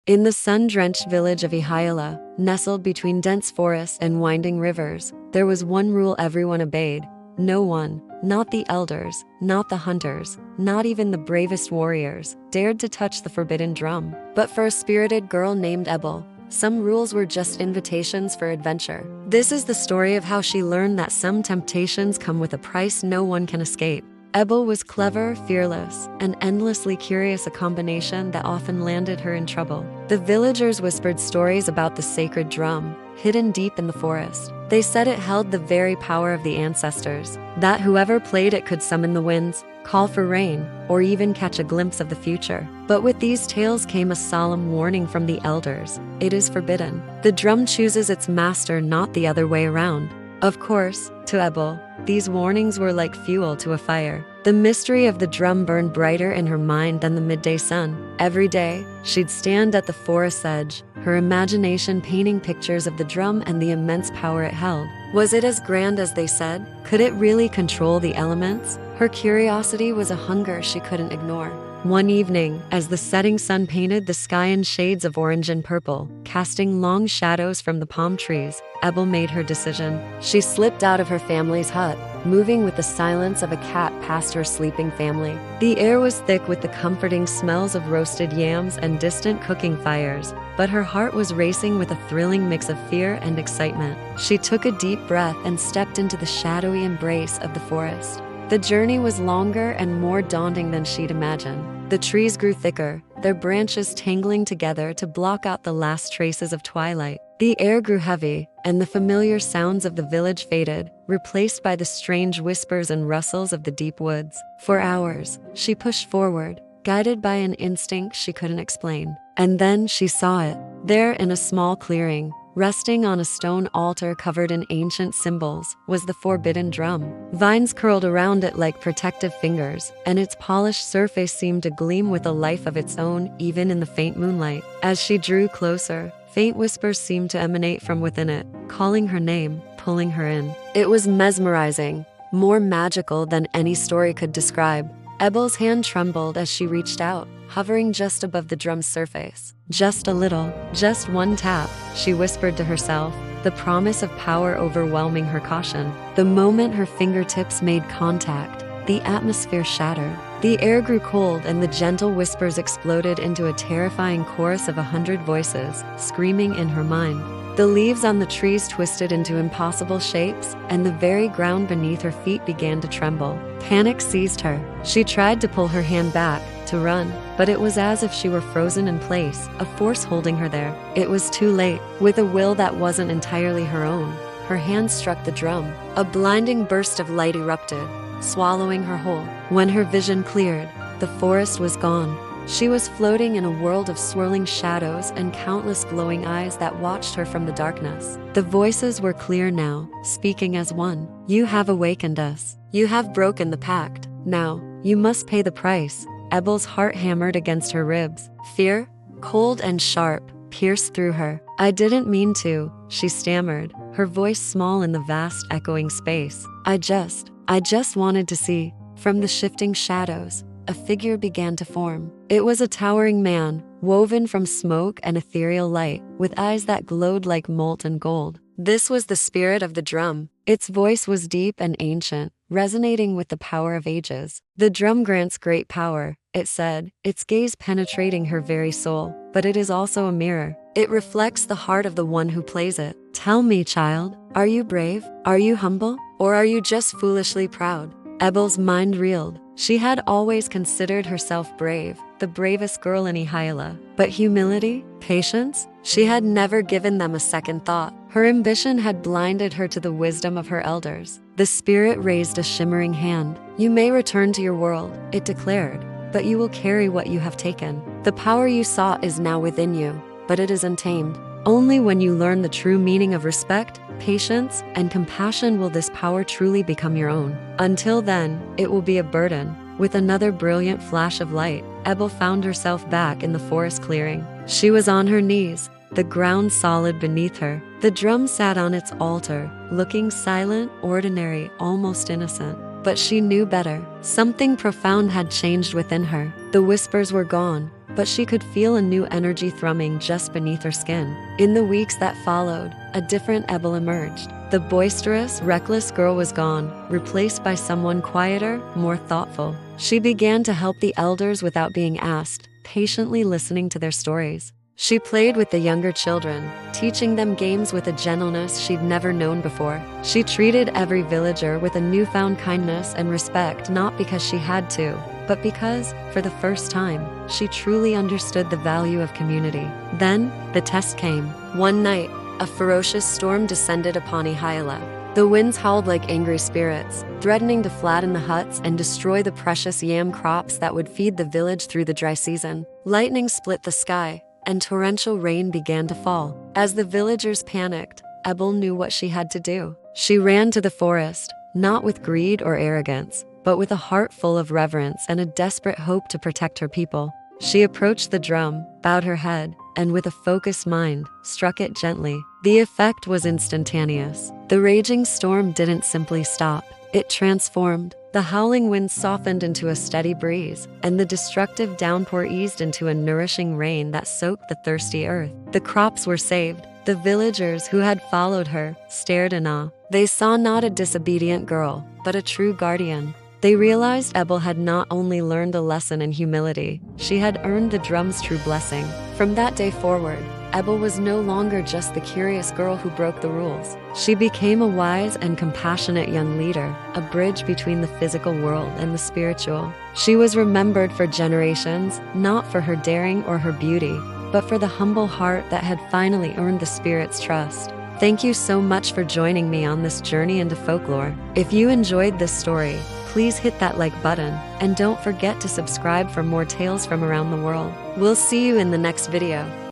In the sun-drenched village of Ebele, nestled between dense forests and winding rivers, there was one rule everyone obeyed. No one, not the elders, not the hunters, not even the bravest warriors, dared to touch the forbidden drum. But for a spirited girl named Ebele, some rules were just invitations for adventure. This is the story of how she learned that some temptations come with a price no one can escape. Ebele was clever, fearless, and endlessly curious, a combination that often landed her in trouble. The villagers whispered stories about the sacred drum, hidden deep in the forest. They said it held the very power of the ancestors, that whoever played it could summon the winds, call for rain, or even catch a glimpse of the future. But with these tales came a solemn warning from the elders: it is forbidden. The drum chooses its master, not the other way around. Of course, to Ebele, these warnings were like fuel to a fire. The mystery of the drum burned brighter in her mind than the midday sun. Every day, she'd stand at the forest's edge, her imagination painting pictures of the drum and the immense power it held. Was it as grand as they said? Could it really control the elements? Her curiosity was a hunger she couldn't ignore. One evening, as the setting sun painted the sky in shades of orange and purple, casting long shadows from the palm trees, Ebele made her decision. She slipped out of her family's hut, moving with the silence of a cat past her sleeping family. The air was thick with the comforting smells of roasted yams and distant cooking fires, but her heart was racing with a thrilling mix of fear and excitement. She took a deep breath and stepped into the shadowy embrace of the forest. The journey was longer and more daunting than she'd imagined. The trees grew thicker, their branches tangling together to block out the last traces of twilight. The air grew heavy, and the familiar sounds of the village faded, replaced by the strange whispers and rustles of the deep woods. For hours, she pushed forward, guided by an instinct she couldn't explain. And then she saw it. There, in a small clearing, resting on a stone altar covered in ancient symbols, was the forbidden drum. Vines curled around it like protective fingers, and its polished surface seemed to gleam with a life of its own, even in the faint moonlight. As she drew closer, faint whispers seemed to emanate from within it, calling her name, pulling her in. It was mesmerizing, more magical than any story could describe. Ebele's hand trembled as she reached out, hovering just above the drum's surface. Just a little, just one tap, she whispered to herself, the promise of power overwhelming her caution. The moment her fingertips made contact, the atmosphere shattered. The air grew cold, and the gentle whispers exploded into a terrifying chorus of 100 voices, screaming in her mind. The leaves on the trees twisted into impossible shapes, and the very ground beneath her feet began to tremble. Panic seized her. She tried to pull her hand back, to run, but it was as if she were frozen in place, a force holding her there. It was too late. With a will that wasn't entirely her own, her hand struck the drum. A blinding burst of light erupted, swallowing her whole. When her vision cleared, the forest was gone. She was floating in a world of swirling shadows and countless glowing eyes that watched her from the darkness. The voices were clear now, speaking as one. You have awakened us. You have broken the pact. Now, you must pay the price. Ebele's heart hammered against her ribs. Fear, cold and sharp, pierced through her. I didn't mean to, she stammered, her voice small in the vast echoing space. I just wanted to see. From the shifting shadows, a figure began to form. It was a towering man, woven from smoke and ethereal light, with eyes that glowed like molten gold. This was the spirit of the drum. Its voice was deep and ancient, resonating with the power of ages. The drum grants great power, it said, its gaze penetrating her very soul. But it is also a mirror. It reflects the heart of the one who plays it. Tell me, child, are you brave? Are you humble? Or are you just foolishly proud? Ebele's mind reeled. She had always considered herself brave, the bravest girl in Ebele. But humility, patience, she had never given them a second thought. Her ambition had blinded her to the wisdom of her elders. The spirit raised a shimmering hand. You may return to your world, it declared, but you will carry what you have taken. The power you sought is now within you, but it is untamed. Only when you learn the true meaning of respect, patience, and compassion will this power truly become your own. Until then, it will be a burden. With another brilliant flash of light, Ebele found herself back in the forest clearing. She was on her knees, the ground solid beneath her. The drum sat on its altar, looking silent, ordinary, almost innocent. But she knew better. Something profound had changed within her. The whispers were gone. but she could feel a new energy thrumming just beneath her skin. In the weeks that followed, a different Ebele emerged. The boisterous, reckless girl was gone, replaced by someone quieter, more thoughtful. She began to help the elders without being asked, patiently listening to their stories. She played with the younger children, teaching them games with a gentleness she'd never known before. She treated every villager with a newfound kindness and respect, not because she had to, but because, for the first time, she truly understood the value of community. Then, the test came. One night, a ferocious storm descended upon Ebele. The winds howled like angry spirits, threatening to flatten the huts and destroy the precious yam crops that would feed the village through the dry season. Lightning split the sky, and torrential rain began to fall. As the villagers panicked, Ebele knew what she had to do. She ran to the forest, not with greed or arrogance, but with a heart full of reverence and a desperate hope to protect her people. She approached the drum, bowed her head, and with a focused mind, struck it gently. The effect was instantaneous. The raging storm didn't simply stop. It transformed. The howling wind softened into a steady breeze, and the destructive downpour eased into a nourishing rain that soaked the thirsty earth. The crops were saved. The villagers who had followed her stared in awe. They saw not a disobedient girl, but a true guardian. They realized Ebele had not only learned a lesson in humility, she had earned the drum's true blessing. From that day forward, Ebele was no longer just the curious girl who broke the rules. She became a wise and compassionate young leader, a bridge between the physical world and the spiritual. She was remembered for generations, not for her daring or her beauty, but for the humble heart that had finally earned the spirit's trust. Thank you so much for joining me on this journey into folklore. If you enjoyed this story, please hit that like button, and don't forget to subscribe for more tales from around the world. We'll see you in the next video.